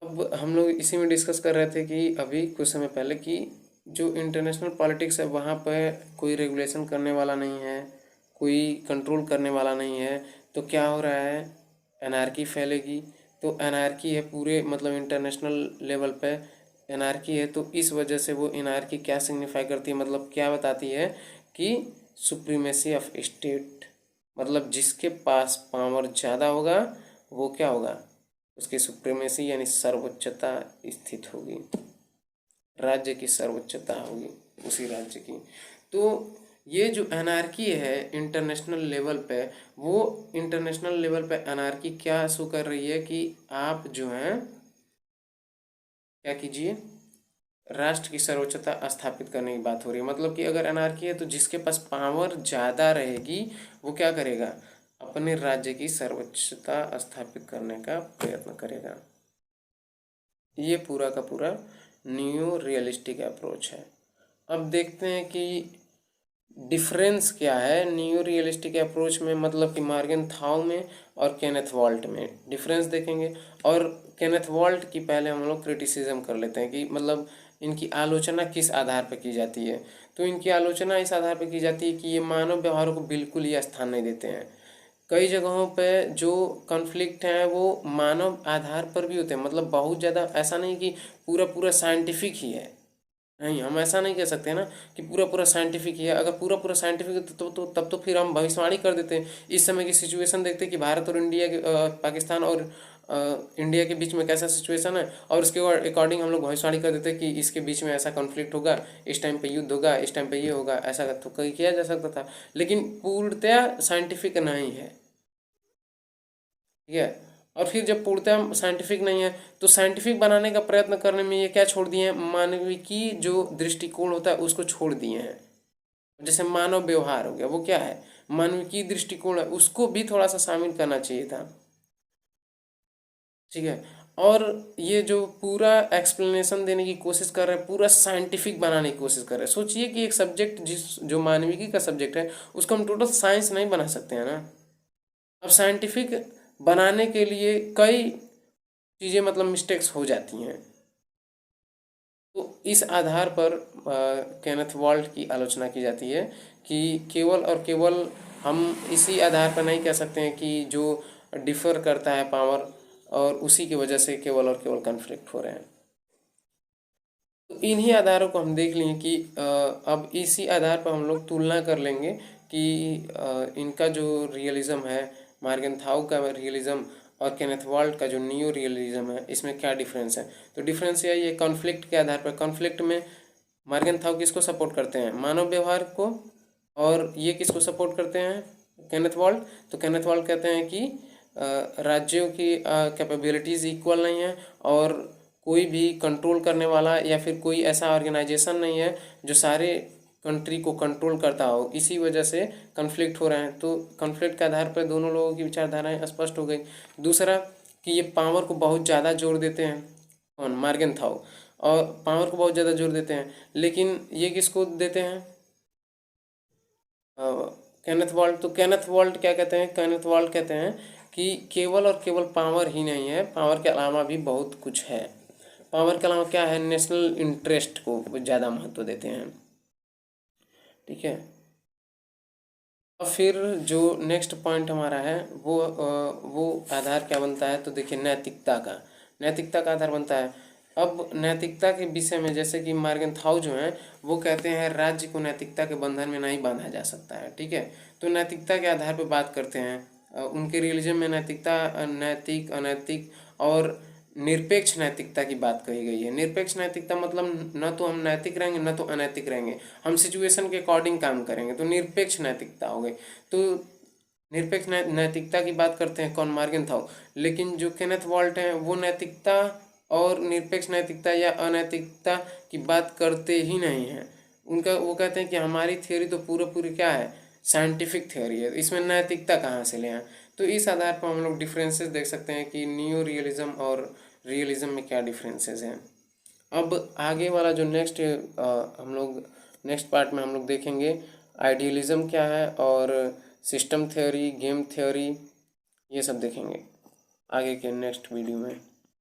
अब हम लोग इसी में डिस्कस कर रहे थे कि अभी कुछ समय पहले कि जो इंटरनेशनल पॉलिटिक्स है वहाँ पर कोई रेगुलेशन करने वाला नहीं है, कोई कंट्रोल करने वाला नहीं है, तो क्या हो रहा है, एनार्की फैलेगी। तो एनार्की है पूरे मतलब इंटरनेशनल लेवल पे एनार्की है, तो इस वजह से वो एनार्की क्या सिग्निफाई करती है, मतलब क्या बताती है कि सुप्रीमेसी ऑफ स्टेट, मतलब जिसके पास पावर ज़्यादा होगा वो क्या होगा, उसकी सुप्रीमेसी यानी सर्वोच्चता स्थित होगी, राज्य की सर्वोच्चता होगी उसी राज्य की। तो ये जो एनार्की है इंटरनेशनल लेवल पे, वो इंटरनेशनल लेवल पे एनार्की क्या शो कर रही है कि आप जो हैं क्या कीजिए, राष्ट्र की सर्वोच्चता स्थापित करने की बात हो रही है। मतलब कि अगर एनार्की है तो जिसके पास पावर ज़्यादा रहेगी वो क्या करेगा, अपने राज्य की सर्वोच्चता स्थापित करने का प्रयत्न करेगा। ये पूरा का पूरा न्यू रियलिस्टिक अप्रोच है। अब देखते हैं कि डिफरेंस क्या है न्यू रियलिस्टिक अप्रोच में, मतलब कि मार्गन थाउ में और केनेथ वॉल्ट में डिफरेंस देखेंगे। और केनेथ वॉल्ट की पहले हम लोग क्रिटिसिज्म कर लेते हैं कि मतलब इनकी आलोचना किस आधार पर की जाती है। तो इनकी आलोचना इस आधार पर की जाती है कि ये मानव व्यवहारों को बिल्कुल ही स्थान नहीं देते हैं। कई जगहों पे जो कॉन्फ्लिक्ट हैं वो मानव आधार पर भी होते हैं, मतलब बहुत ज़्यादा ऐसा नहीं कि पूरा पूरा साइंटिफिक ही है, नहीं, हम ऐसा नहीं कह सकते ना कि पूरा पूरा साइंटिफिक ही है। अगर पूरा पूरा साइंटिफिक है तो तब तो फिर हम भविष्यवाणी कर देते हैं। इस समय की सिचुएशन देखते हैं कि भारत और इंडिया के पाकिस्तान और इंडिया के बीच में कैसा सिचुएशन है, और उसके अकॉर्डिंग हम लोग भविष्यवाणी कर देते हैं कि इसके बीच में ऐसा कॉन्फ्लिक्ट होगा, इस टाइम पे युद्ध होगा, इस टाइम पे ये होगा, ऐसा तो कहीं किया जा सकता था, लेकिन पूर्णतया साइंटिफिक नहीं है, ठीक है। और फिर जब पूर्णतः साइंटिफिक नहीं है तो साइंटिफिक बनाने का प्रयत्न करने में ये क्या छोड़ दिए हैं, मानविकी जो दृष्टिकोण होता है उसको छोड़ दिए हैं। जैसे मानव व्यवहार हो गया, वो क्या है, मानविकी दृष्टिकोण है, उसको भी थोड़ा सा शामिल करना चाहिए था, ठीक है। और ये जो पूरा एक्सप्लेनेशन देने की कोशिश कर रहे हैं, पूरा साइंटिफिक बनाने की कोशिश कर रहे हैं। सोचिए कि एक सब्जेक्ट जो मानविकी का सब्जेक्ट है उसको हम टोटल साइंस नहीं बना सकते हैं ना। अब साइंटिफिक बनाने के लिए कई चीज़ें मतलब मिस्टेक्स हो जाती हैं। तो इस आधार पर केनेथ वॉल्ट की आलोचना की जाती है कि केवल और केवल हम इसी आधार पर नहीं कह सकते हैं कि जो डिफर करता है पावर और उसी की वजह से केवल और केवल कन्फ्लिक्ट हो रहे हैं। तो इन्हीं आधारों को हम देख लिए कि अब इसी आधार पर हम लोग तुलना कर लेंगे कि इनका जो रियलिज़म है, मार्गेनथाउ का रियलिज़म और केनेथ वॉल्ट का जो नियो रियलिज्म है, इसमें क्या डिफरेंस है। तो डिफरेंस यही है कॉन्फ्लिक्ट के आधार पर। कॉन्फ्लिक्ट में मार्गेनथाउ किसको सपोर्ट करते हैं, मानव व्यवहार को, और ये किसको सपोर्ट करते हैं, केनेथ वॉल्ट। तो केनेथ वॉल्ट कहते हैं कि राज्यों की कैपेबिलिटीज़ इक्वल नहीं है और कोई भी कंट्रोल करने वाला या फिर कोई ऐसा ऑर्गेनाइजेशन नहीं है जो सारे कंट्री को कंट्रोल करता हो, इसी वजह से कन्फ्लिक्ट हो रहे हैं। तो कन्फ्लिक्ट के आधार पर दोनों लोगों की विचारधाराएं स्पष्ट हो गई। दूसरा कि ये पावर को बहुत ज़्यादा जोर देते हैं, कौन, मार्गेनथाउ, और पावर को बहुत ज़्यादा जोर देते हैं, लेकिन ये किसको देते हैं, केनेथ वॉल्ट। तो केनेथ वॉल्ट क्या कहते हैं, केनेथ वॉल्ट कहते हैं कि केवल और केवल पावर ही नहीं है, पावर के अलावा भी बहुत कुछ है। पावर के अलावा क्या है, नेशनल इंटरेस्ट को ज़्यादा महत्व देते हैं। ठीक है। और फिर जो नेक्स्ट पॉइंट हमारा है वो आधार क्या बनता है, तो देखिए नैतिकता का, नैतिकता का आधार बनता है। अब नैतिकता के विषय में जैसे कि मार्गेनथाउ जो हैं वो कहते हैं राज्य को नैतिकता के बंधन में नहीं बांधा जा सकता है। ठीक है। तो नैतिकता के आधार पर बात करते हैं। उनके रिलीजन में नैतिकता, नैतिक, अनैतिक और निरपेक्ष नैतिकता की बात कही गई है। निरपेक्ष नैतिकता मतलब न तो हम नैतिक रहेंगे न तो अनैतिक रहेंगे, हम सिचुएशन के अकॉर्डिंग काम करेंगे, तो निरपेक्ष नैतिकता हो गई। तो निरपेक्ष नैतिकता की बात करते हैं कौन, मार्गेनथाउ। लेकिन जो केनेथ वॉल्ट हैं वो नैतिकता और निरपेक्ष नैतिकता या अनैतिकता की बात करते ही नहीं हैं। उनका वो कहते हैं कि हमारी थ्योरी तो पूरा पूरी क्या है, साइंटिफिक थ्योरी है, इसमें नैतिकता कहाँ से ले आए। तो इस आधार पर हम लोग डिफरेंसेस देख सकते हैं कि नियो रियलिज्म और रियलिज्म में क्या डिफरेंसेस हैं। अब आगे वाला जो नेक्स्ट हम लोग नेक्स्ट पार्ट में हम लोग देखेंगे आइडियलिज्म क्या है और सिस्टम थ्योरी, गेम थ्योरी, ये सब देखेंगे आगे के नेक्स्ट वीडियो में।